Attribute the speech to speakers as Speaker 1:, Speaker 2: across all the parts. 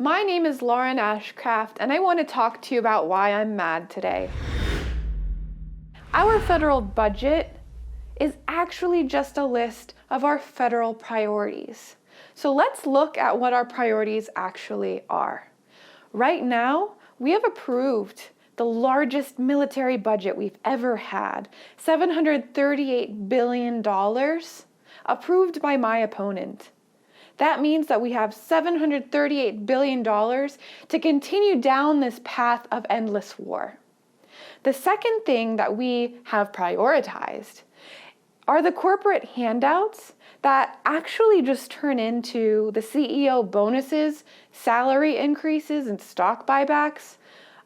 Speaker 1: My name is Lauren Ashcraft, and I want to talk to you about why I'm mad today. Our federal budget is actually just a list of our federal priorities. So let's look at what our priorities actually are. Right now, we have approved the largest military budget we've ever had, $738 billion, approved by my opponent. That means that we have $738 billion to continue down this path of endless war. The second thing that we have prioritized are the corporate handouts that actually just turn into the CEO bonuses, salary increases, and stock buybacks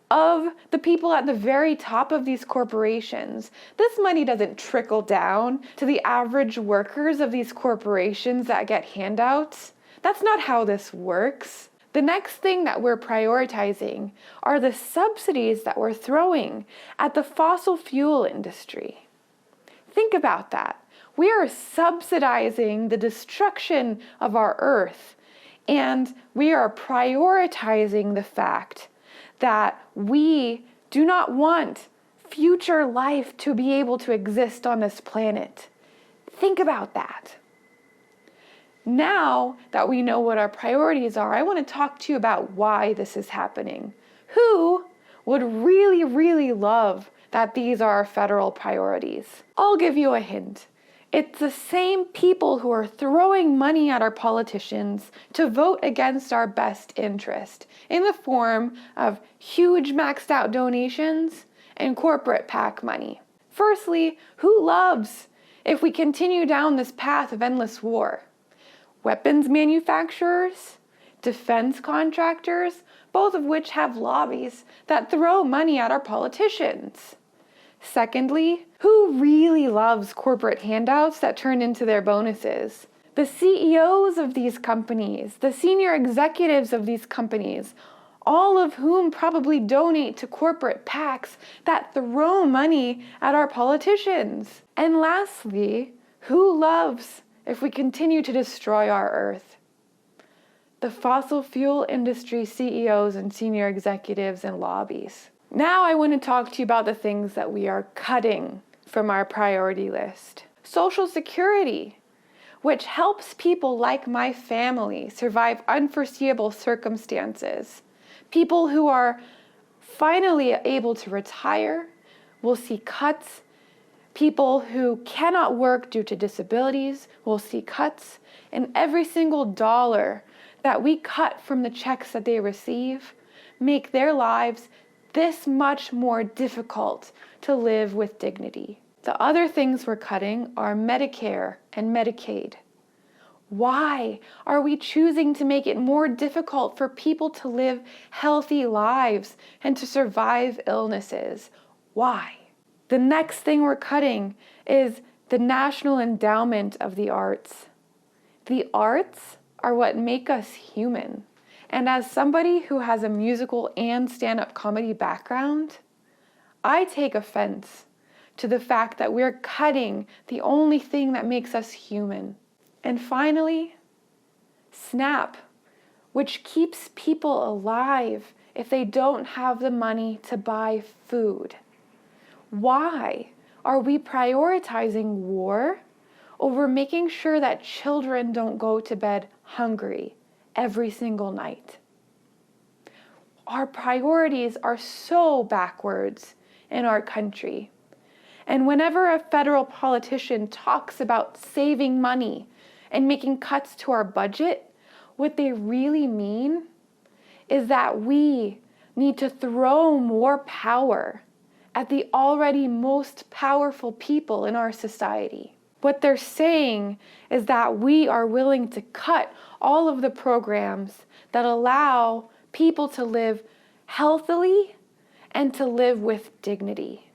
Speaker 1: of the people at the very top of these corporations. This money doesn't trickle down to the average workers of these corporations that get handouts. That's not how this works. The next thing that we're prioritizing are the subsidies that we're throwing at the fossil fuel industry. Think about that. We are subsidizing the destruction of our earth, and we are prioritizing the fact that we do not want future life to be able to exist on this planet. Think about that. Now that we know what our priorities are, I want to talk to you about why this is happening. Who would really, really love that these are our federal priorities? I'll give you a hint. It's the same people who are throwing money at our politicians to vote against our best interest in the form of huge maxed out donations and corporate PAC money. Firstly, who loves if we continue down this path of endless war? Weapons manufacturers, defense contractors, both of which have lobbies that throw money at our politicians. Secondly, who really loves corporate handouts that turn into their bonuses? The CEOs of these companies, the senior executives of these companies, all of whom probably donate to corporate PACs that throw money at our politicians. And lastly, who loves if we continue to destroy our earth? The fossil fuel industry CEOs and senior executives and lobbies. Now I want to talk to you about the things that we are cutting from our priority list. Social Security, which helps people like my family survive unforeseeable circumstances. People who are finally able to retire will see cuts. People who cannot work due to disabilities will see cuts. And every single dollar that we cut from the checks that they receive make their lives this much more difficult to live with dignity. The other things we're cutting are Medicare and Medicaid. Why are we choosing to make it more difficult for people to live healthy lives and to survive illnesses? Why? The next thing we're cutting is the National Endowment of the Arts. The arts are what make us human. And as somebody who has a musical and stand-up comedy background, I take offense to the fact that we're cutting the only thing that makes us human. And finally, SNAP, which keeps people alive if they don't have the money to buy food. Why are we prioritizing war over making sure that children don't go to bed hungry every single night? Our priorities are so backwards in our country. And whenever a federal politician talks about saving money and making cuts to our budget, what they really mean is that we need to throw more power at the already most powerful people in our society. What they're saying is that we are willing to cut all of the programs that allow people to live healthily and to live with dignity.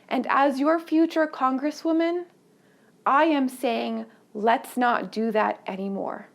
Speaker 1: And as your future Congresswoman, I am saying, let's not do that anymore.